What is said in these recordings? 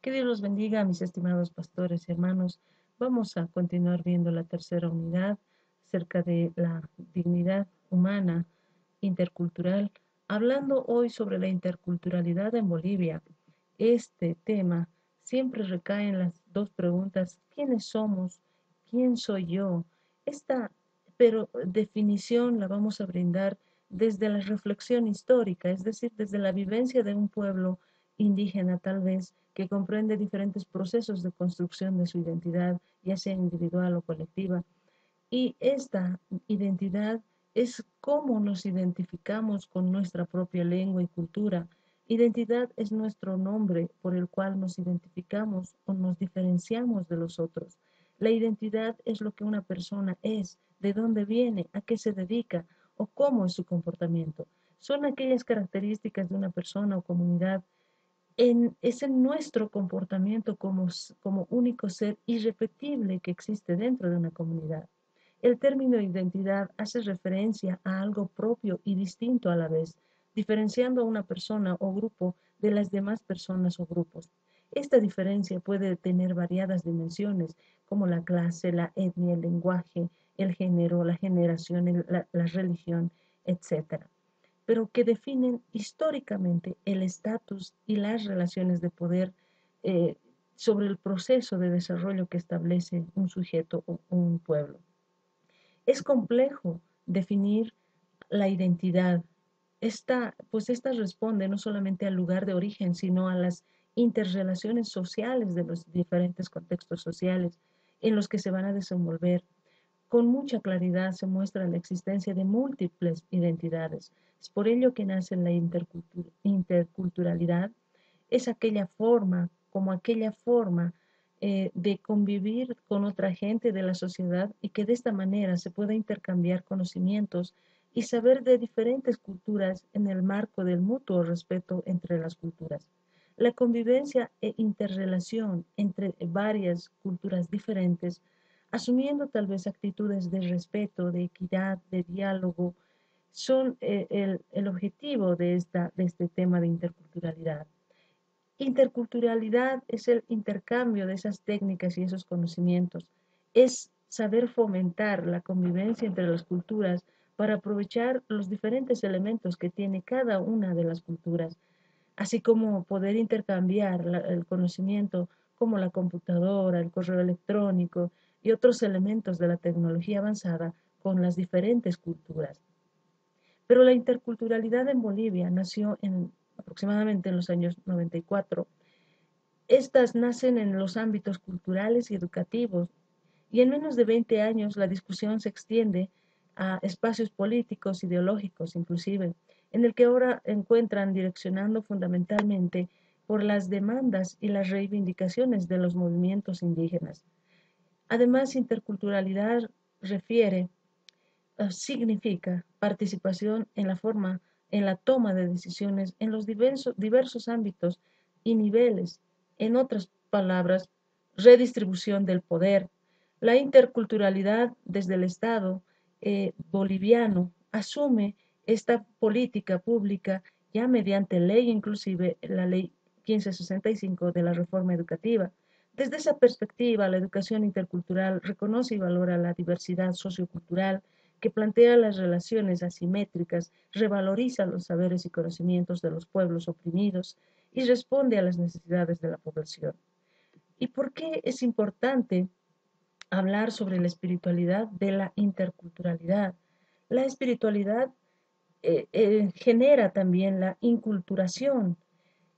Que Dios los bendiga, mis estimados pastores y hermanos. Vamos a continuar viendo la tercera unidad acerca de la dignidad humana intercultural, hablando hoy sobre la interculturalidad en Bolivia. Este tema siempre recae en las dos preguntas: ¿quiénes somos? ¿Quién soy yo? Esta, pero definición la vamos a brindar desde la reflexión histórica, es decir, desde la vivencia de un pueblo indígena tal vez, que comprende diferentes procesos de construcción de su identidad, ya sea individual o colectiva. Y esta identidad es cómo nos identificamos con nuestra propia lengua y cultura. Identidad es nuestro nombre por el cual nos identificamos o nos diferenciamos de los otros. La identidad es lo que una persona es, de dónde viene, a qué se dedica o cómo es su comportamiento. Son aquellas características de una persona o comunidad es en nuestro comportamiento como único ser irrepetible que existe dentro de una comunidad. El término identidad hace referencia a algo propio y distinto a la vez, diferenciando a una persona o grupo de las demás personas o grupos. Esta diferencia puede tener variadas dimensiones, como la clase, la etnia, el lenguaje, el género, la generación, la religión, etcétera, pero que definen históricamente el estatus y las relaciones de poder eh, sobre el proceso de desarrollo que establece un sujeto o un pueblo. Es complejo definir la identidad. Esta responde no solamente al lugar de origen, sino a las interrelaciones sociales de los diferentes contextos sociales en los que se van a desenvolver. Con mucha claridad se muestra la existencia de múltiples identidades. Es por ello que nace la interculturalidad. Es aquella forma de convivir con otra gente de la sociedad y que de esta manera se pueda intercambiar conocimientos y saber de diferentes culturas en el marco del mutuo respeto entre las culturas. La convivencia e interrelación entre varias culturas diferentes, asumiendo tal vez actitudes de respeto, de equidad, de diálogo, son el objetivo de este tema de interculturalidad. Interculturalidad es el intercambio de esas técnicas y esos conocimientos. Es saber fomentar la convivencia entre las culturas para aprovechar los diferentes elementos que tiene cada una de las culturas, así como poder intercambiar el conocimiento como la computadora, el correo electrónico y otros elementos de la tecnología avanzada con las diferentes culturas. Pero la interculturalidad en Bolivia nació aproximadamente en los años 94. Estas nacen en los ámbitos culturales y educativos, y en menos de 20 años la discusión se extiende a espacios políticos, ideológicos inclusive, en el que ahora encuentran direccionando fundamentalmente por las demandas y las reivindicaciones de los movimientos indígenas. Además, interculturalidad refiere, significa participación en en la toma de decisiones en los diversos ámbitos y niveles. En otras palabras, redistribución del poder. La interculturalidad desde el Estado boliviano asume esta política pública ya mediante ley, inclusive la ley 1565 de la reforma educativa. Desde esa perspectiva, la educación intercultural reconoce y valora la diversidad sociocultural, que plantea las relaciones asimétricas, revaloriza los saberes y conocimientos de los pueblos oprimidos y responde a las necesidades de la población. ¿Y por qué es importante hablar sobre la espiritualidad de la interculturalidad? La espiritualidad genera también la inculturación.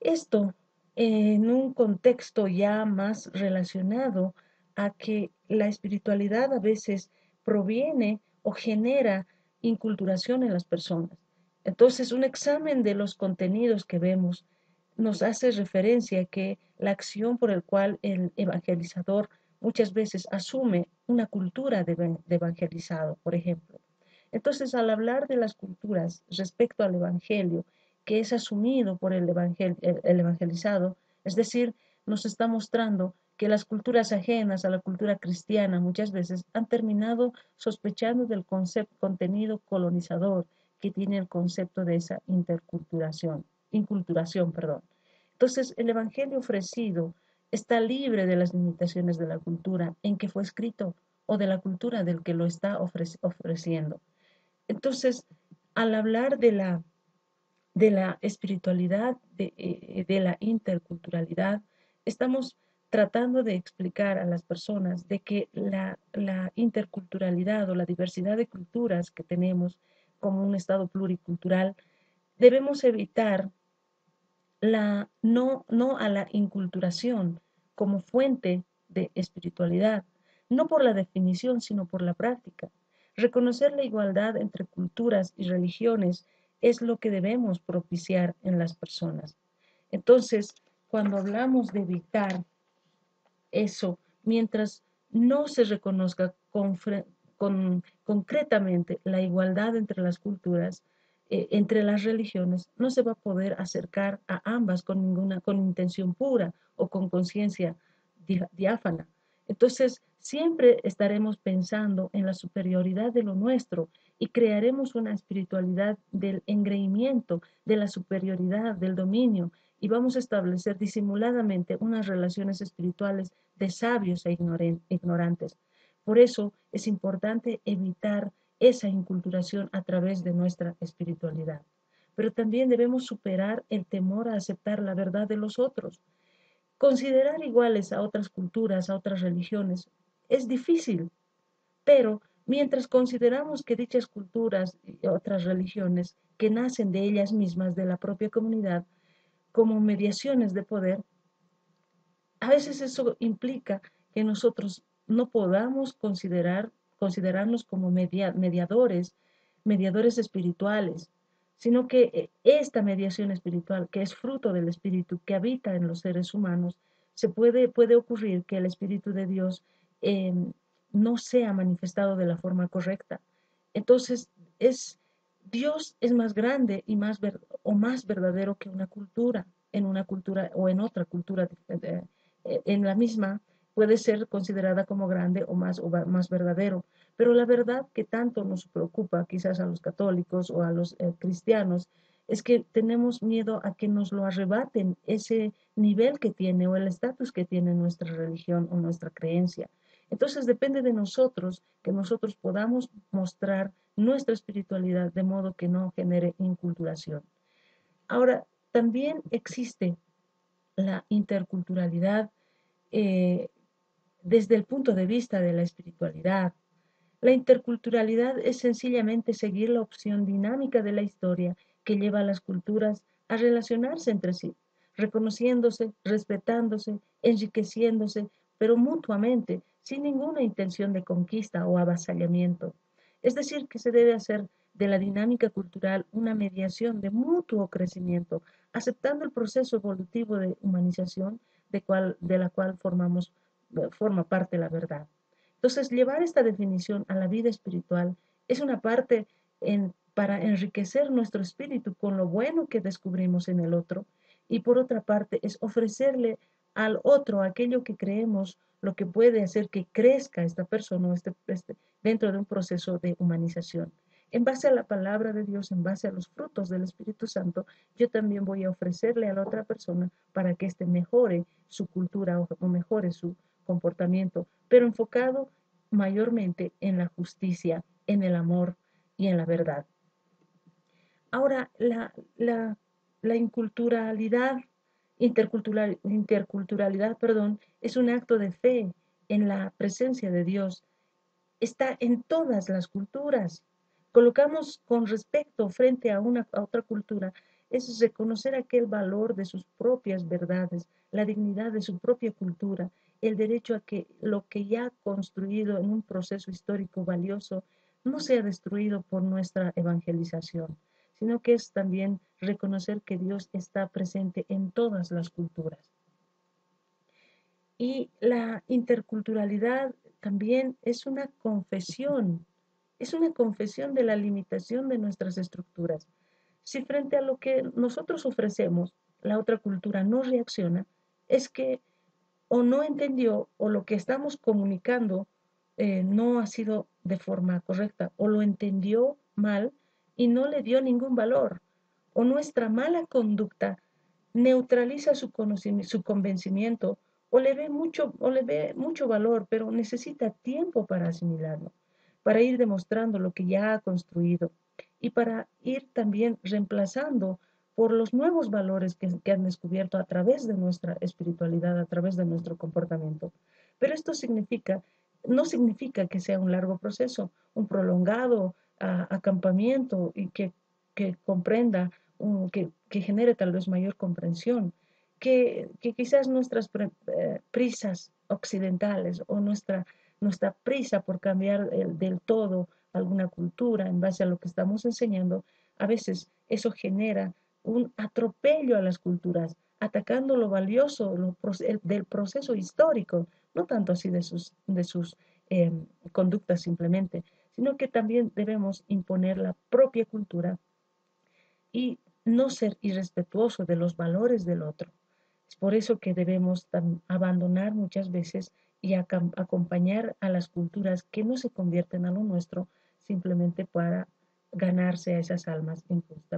Esto en un contexto ya más relacionado a que la espiritualidad a veces proviene o genera inculturación en las personas. Entonces, un examen de los contenidos que vemos nos hace referencia a que la acción por el cual el evangelizador muchas veces asume una cultura de evangelizado, por ejemplo. Entonces, al hablar de las culturas respecto al evangelio, que es asumido por el evangelizado, es decir, nos está mostrando que las culturas ajenas a la cultura cristiana muchas veces han terminado sospechando del contenido colonizador que tiene el concepto de esa inculturación, perdón. Entonces, el evangelio ofrecido está libre de las limitaciones de la cultura en que fue escrito o de la cultura del que lo está ofreciendo. Entonces, al hablar de la espiritualidad, de la interculturalidad, estamos tratando de explicar a las personas de que la interculturalidad o la diversidad de culturas que tenemos como un estado pluricultural, debemos evitar no a la inculturación como fuente de espiritualidad, no por la definición, sino por la práctica. Reconocer la igualdad entre culturas y religiones es lo que debemos propiciar en las personas. Entonces, cuando hablamos de evitar eso, mientras no se reconozca concretamente la igualdad entre las culturas, entre las religiones, no se va a poder acercar a ambas con intención pura o con conciencia diáfana. Entonces, siempre estaremos pensando en la superioridad de lo nuestro y crearemos una espiritualidad del engreimiento, de la superioridad, del dominio, y vamos a establecer disimuladamente unas relaciones espirituales de sabios e ignorantes. Por eso es importante evitar esa inculturación a través de nuestra espiritualidad. Pero también debemos superar el temor a aceptar la verdad de los otros. Considerar iguales a otras culturas, a otras religiones, es difícil, pero mientras consideramos que dichas culturas y otras religiones que nacen de ellas mismas, de la propia comunidad, como mediaciones de poder, a veces eso implica que nosotros no podamos considerarnos como mediadores espirituales, sino que esta mediación espiritual, que es fruto del espíritu que habita en los seres humanos, puede ocurrir que el espíritu de Dios eh, no sea manifestado de la forma correcta. Entonces, Dios es más grande y más verdadero que en una cultura o en otra cultura en la misma puede ser considerada como grande o más verdadero. Pero la verdad que tanto nos preocupa quizás a los católicos o a los cristianos es que tenemos miedo a que nos lo arrebaten ese nivel que tiene o el estatus que tiene nuestra religión o nuestra creencia. Entonces depende de nosotros que nosotros podamos mostrar nuestra espiritualidad de modo que no genere inculturación. Ahora, también existe la interculturalidad eh, desde el punto de vista de la espiritualidad. La interculturalidad es sencillamente seguir la opción dinámica de la historia que lleva a las culturas a relacionarse entre sí, reconociéndose, respetándose, enriqueciéndose, pero mutuamente, sin ninguna intención de conquista o avasallamiento. Es decir, que se debe hacer de la dinámica cultural una mediación de mutuo crecimiento, aceptando el proceso evolutivo de humanización de la cual forma parte la verdad. Entonces, llevar esta definición a la vida espiritual es una parte para enriquecer nuestro espíritu con lo bueno que descubrimos en el otro y por otra parte es ofrecerle al otro aquello que creemos lo que puede hacer que crezca esta persona dentro de un proceso de humanización. En base a la palabra de Dios, en base a los frutos del Espíritu Santo, yo también voy a ofrecerle a la otra persona para que éste mejore su cultura o mejore su comportamiento, pero enfocado mayormente en la justicia, en el amor y en la verdad. Ahora, la interculturalidad, perdón, es un acto de fe en la presencia de Dios. Está en todas las culturas. Colocamos con respecto frente a otra cultura, es reconocer aquel valor de sus propias verdades, la dignidad de su propia cultura, el derecho a que lo que ya ha construido en un proceso histórico valioso no sea destruido por nuestra evangelización, sino que es también reconocer que Dios está presente en todas las culturas. Y la interculturalidad también es una confesión de la limitación de nuestras estructuras. Si frente a lo que nosotros ofrecemos, la otra cultura no reacciona, es que o no entendió o lo que estamos comunicando no ha sido de forma correcta o lo entendió mal y no le dio ningún valor o nuestra mala conducta neutraliza su convencimiento o le ve mucho valor, pero necesita tiempo para asimilarlo, para ir demostrando lo que ya ha construido y para ir también reemplazando por los nuevos valores que han descubierto a través de nuestra espiritualidad, a través de nuestro comportamiento. Pero esto no significa que sea un largo proceso, un prolongado acampamiento y que comprenda, que genere tal vez mayor comprensión, que quizás nuestras prisas occidentales o nuestra prisa por cambiar del todo alguna cultura en base a lo que estamos enseñando, a veces eso genera un atropello a las culturas, atacando lo valioso del proceso histórico, no tanto así de sus eh, conductas simplemente, sino que también debemos imponer la propia cultura y no ser irrespetuoso de los valores del otro. Es por eso que debemos abandonar muchas veces y acompañar a las culturas que no se convierten a lo nuestro simplemente para ganarse a esas almas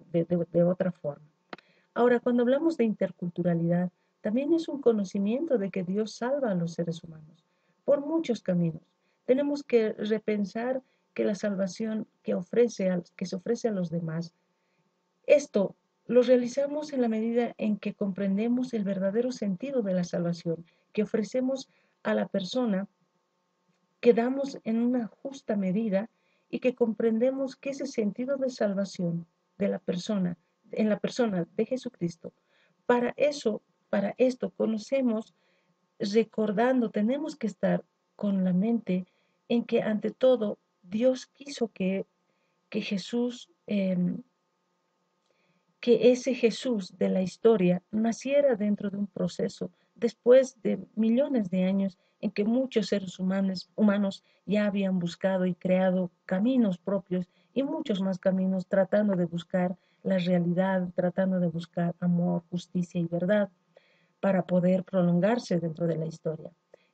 de otra forma. Ahora, cuando hablamos de interculturalidad, también es un conocimiento de que Dios salva a los seres humanos por muchos caminos. Tenemos que repensar que la salvación que se ofrece a los demás, esto lo realizamos en la medida en que comprendemos el verdadero sentido de la salvación que ofrecemos a la persona, que damos en una justa medida y que comprendemos que ese sentido de salvación de la persona, en la persona de Jesucristo, para eso, para esto conocemos, recordando, tenemos que estar con la mente en que ante todo Dios quiso que Jesús que ese Jesús de la historia naciera dentro de un proceso después de millones de años en que muchos seres humanos ya habían buscado y creado caminos propios y muchos más caminos tratando de buscar la realidad, tratando de buscar amor, justicia y verdad para poder prolongarse dentro de la historia.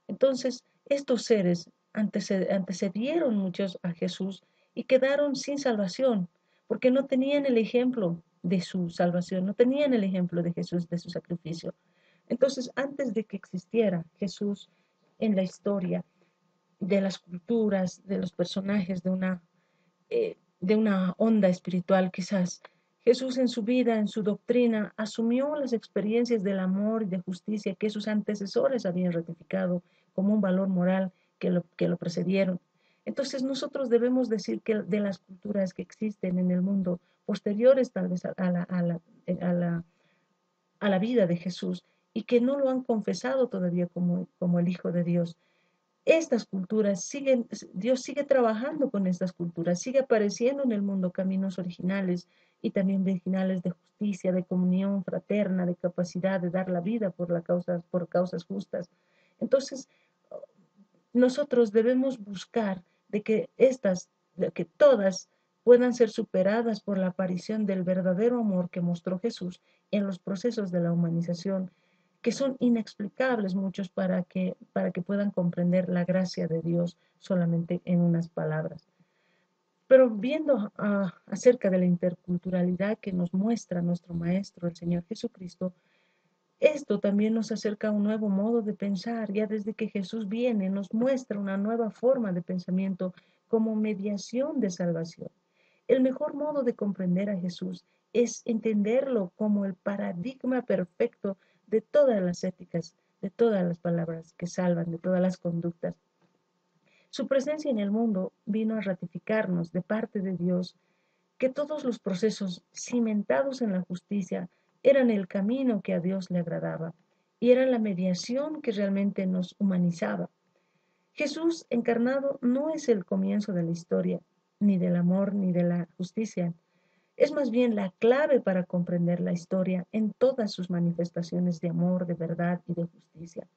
Entonces, estos seres antecedieron muchos a Jesús y quedaron sin salvación, porque no tenían el ejemplo de su salvación, no tenían el ejemplo de Jesús, de su sacrificio. Entonces, antes de que existiera Jesús en la historia de las culturas, de los personajes de una onda espiritual quizás, Jesús en su vida, en su doctrina, asumió las experiencias del amor y de justicia que sus antecesores habían ratificado como un valor moral que lo precedieron. Entonces nosotros debemos decir que de las culturas que existen en el mundo, posteriores tal vez a la, a la vida de Jesús, y que no lo han confesado todavía como el Hijo de Dios, estas culturas siguen, Dios sigue trabajando con estas culturas, sigue apareciendo en el mundo caminos originales y también originales de justicia, de comunión fraterna, de capacidad de dar la vida por causas justas. Entonces, nosotros debemos buscar de que todas puedan ser superadas por la aparición del verdadero amor que mostró Jesús en los procesos de la humanización, que son inexplicables muchos para que puedan comprender la gracia de Dios solamente en unas palabras. Pero viendo acerca de la interculturalidad que nos muestra nuestro Maestro, el Señor Jesucristo, esto también nos acerca a un nuevo modo de pensar. Ya desde que Jesús viene, nos muestra una nueva forma de pensamiento como mediación de salvación. El mejor modo de comprender a Jesús es entenderlo como el paradigma perfecto de todas las éticas, de todas las palabras que salvan, de todas las conductas. Su presencia en el mundo vino a ratificarnos de parte de Dios que todos los procesos cimentados en la justicia eran el camino que a Dios le agradaba y eran la mediación que realmente nos humanizaba. Jesús encarnado no es el comienzo de la historia, ni del amor, ni de la justicia. Es más bien la clave para comprender la historia en todas sus manifestaciones de amor, de verdad y de justicia.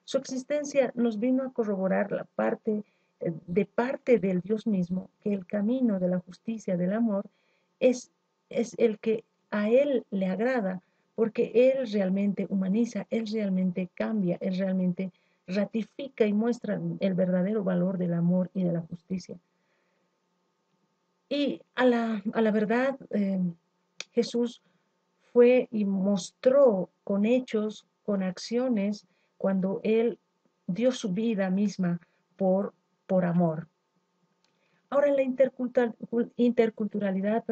Su existencia nos vino a corroborar de parte del Dios mismo, que el camino de la justicia, del amor, es, es el que a Él le agrada, porque Él realmente humaniza, Él realmente cambia, Él realmente ratifica y muestra el verdadero valor del amor y de la justicia. Y a la verdad, Jesús fue y mostró con hechos, con acciones, cuando Él dio su vida misma por amor. Ahora, la interculturalidad,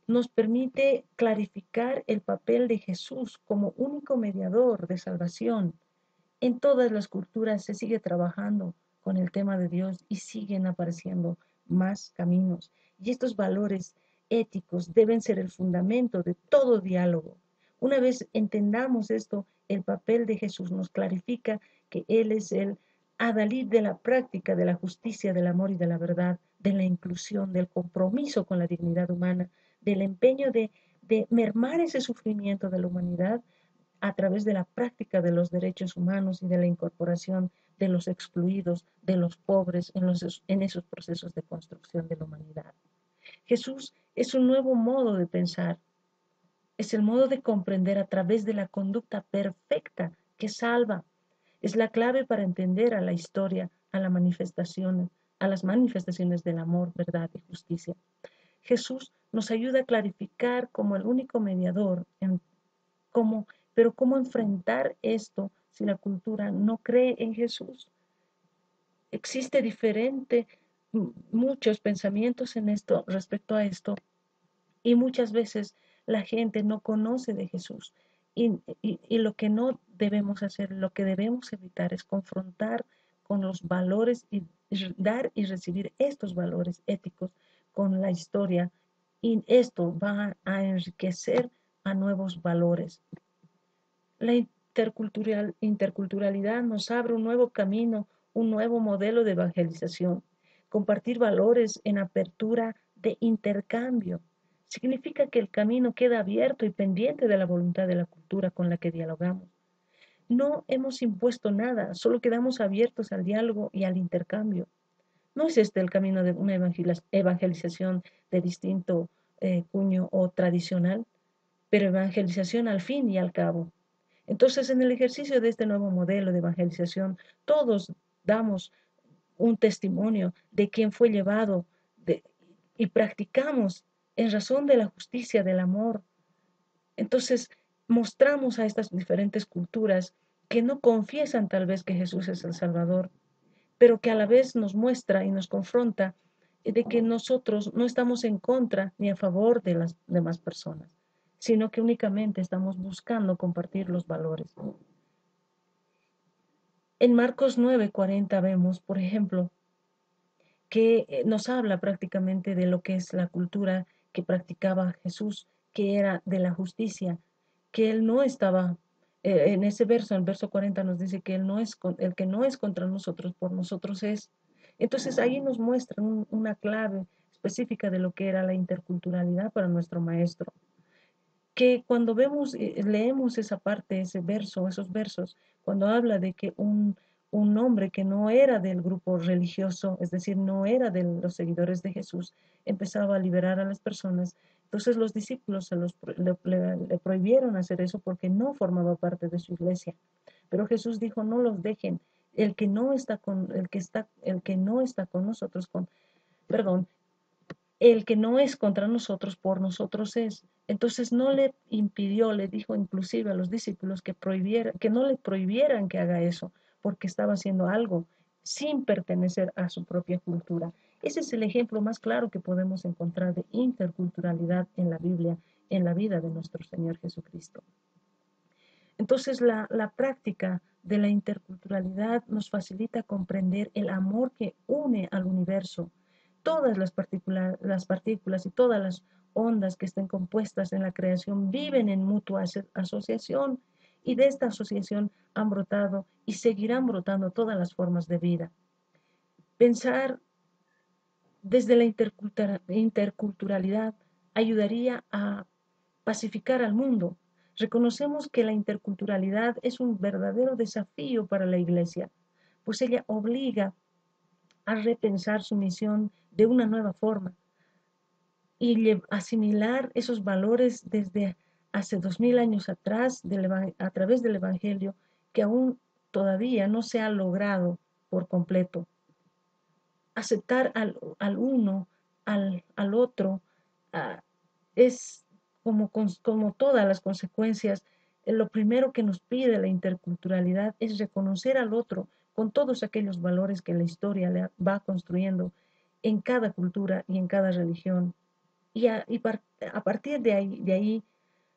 nos permite clarificar el papel de Jesús como único mediador de salvación. En todas las culturas se sigue trabajando con el tema de Dios y siguen apareciendo más caminos. Y estos valores éticos deben ser el fundamento de todo diálogo. Una vez entendamos esto, el papel de Jesús nos clarifica que Él es el adalid de la práctica de la justicia, del amor y de la verdad, de la inclusión, del compromiso con la dignidad humana, del empeño de mermar ese sufrimiento de la humanidad a través de la práctica de los derechos humanos y de la incorporación de los excluidos, de los pobres en esos procesos de construcción de la humanidad. Jesús es un nuevo modo de pensar, es el modo de comprender a través de la conducta perfecta que salva. Es la clave para entender a la historia, a las manifestaciones del amor, verdad y justicia. Jesús nos ayuda a clarificar como el único mediador pero cómo enfrentar esto si la cultura no cree en Jesús. Existe muchos pensamientos en esto, respecto a esto, y muchas veces la gente no conoce de Jesús. Y lo que no debemos hacer, lo que debemos evitar es confrontar con los valores y dar y recibir estos valores éticos con la historia. Y esto va a enriquecer a nuevos valores. La interculturalidad nos abre un nuevo camino, un nuevo modelo de evangelización. Compartir valores en apertura de intercambio significa que el camino queda abierto y pendiente de la voluntad de la cultura con la que dialogamos. No hemos impuesto nada, solo quedamos abiertos al diálogo y al intercambio. No es este el camino de una evangelización de distinto cuño o tradicional, pero evangelización al fin y al cabo. Entonces, en el ejercicio de este nuevo modelo de evangelización, todos damos un testimonio de quien fue llevado y practicamos en razón de la justicia, del amor. Entonces, mostramos a estas diferentes culturas que no confiesan tal vez que Jesús es el Salvador, pero que a la vez nos muestra y nos confronta de que nosotros no estamos en contra ni a favor de las demás personas, sino que únicamente estamos buscando compartir los valores. En Marcos 9:40 vemos, por ejemplo, que nos habla prácticamente de lo que es la cultura que practicaba Jesús, que era de la justicia, que él no estaba, en ese verso, en el verso 40 nos dice que él no es, el que no es contra nosotros, por nosotros es. Entonces ahí nos muestra una clave específica de lo que era la interculturalidad para nuestro maestro, que cuando leemos esa parte, ese verso, esos versos, cuando habla de que un hombre que no era del grupo religioso, es decir, no era de los seguidores de Jesús, empezaba a liberar a las personas. Entonces los discípulos le prohibieron hacer eso porque no formaba parte de su iglesia. Pero Jesús dijo, no los dejen. El que no está con nosotros, perdón, el que no es contra nosotros, por nosotros es. Entonces no le impidió, le dijo inclusive a los discípulos que no le prohibieran que haga eso, porque estaba haciendo algo sin pertenecer a su propia cultura. Ese es el ejemplo más claro que podemos encontrar de interculturalidad en la Biblia, en la vida de nuestro Señor Jesucristo. Entonces la práctica de la interculturalidad nos facilita comprender el amor que une al universo. Todas las partículas y todas las ondas que estén compuestas en la creación viven en mutua asociación, y de esta asociación han brotado y seguirán brotando todas las formas de vida. Pensar desde la interculturalidad ayudaría a pacificar al mundo. Reconocemos que la interculturalidad es un verdadero desafío para la Iglesia, pues ella obliga a repensar su misión de una nueva forma y asimilar esos valores desde hace 2000 años atrás, a través del Evangelio, que aún todavía no se ha logrado por completo. Aceptar al uno, al otro, es como todas las consecuencias, Lo primero que nos pide la interculturalidad es reconocer al otro con todos aquellos valores que la historia le va construyendo en cada cultura y en cada religión. A partir de ahí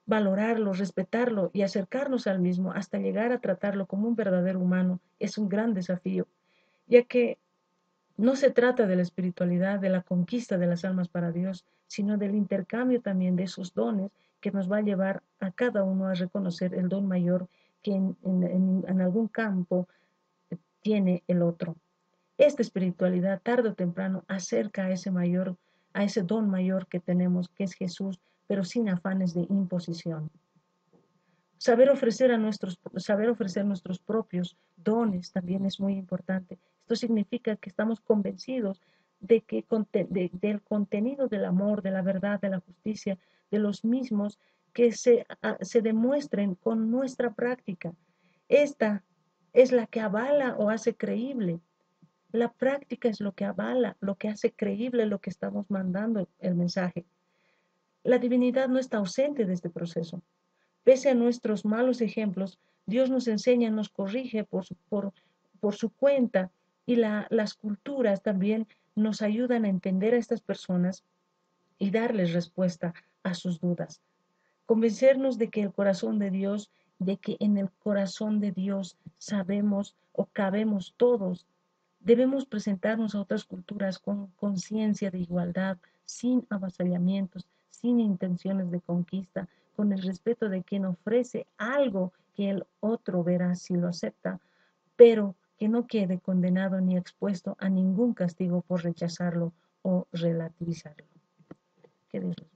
valorarlo, respetarlo y acercarnos al mismo hasta llegar a tratarlo como un verdadero humano es un gran desafío, ya que no se trata de la espiritualidad, de la conquista de las almas para Dios, sino del intercambio también de esos dones que nos va a llevar a cada uno a reconocer el don mayor que en algún campo tiene el otro. Esta espiritualidad tarde o temprano acerca a ese don mayor que tenemos, que es Jesús, pero sin afanes de imposición. Saber ofrecer nuestros propios dones también es muy importante. Esto significa que estamos convencidos del contenido del amor, de la verdad, de la justicia, de los mismos que se demuestren con nuestra práctica. Esta es la que avala o hace creíble. La práctica es lo que avala, lo que hace creíble lo que estamos mandando el mensaje. La divinidad no está ausente de este proceso. Pese a nuestros malos ejemplos, Dios nos enseña, nos corrige por su cuenta y las culturas también nos ayudan a entender a estas personas y darles respuesta a sus dudas. Convencernos de que el corazón de Dios, de que en el corazón de Dios sabemos o cabemos todos. Debemos presentarnos a otras culturas con conciencia de igualdad, sin avasallamientos, sin intenciones de conquista, con el respeto de quien ofrece algo que el otro verá si lo acepta, pero que no quede condenado ni expuesto a ningún castigo por rechazarlo o relativizarlo. Que Dios los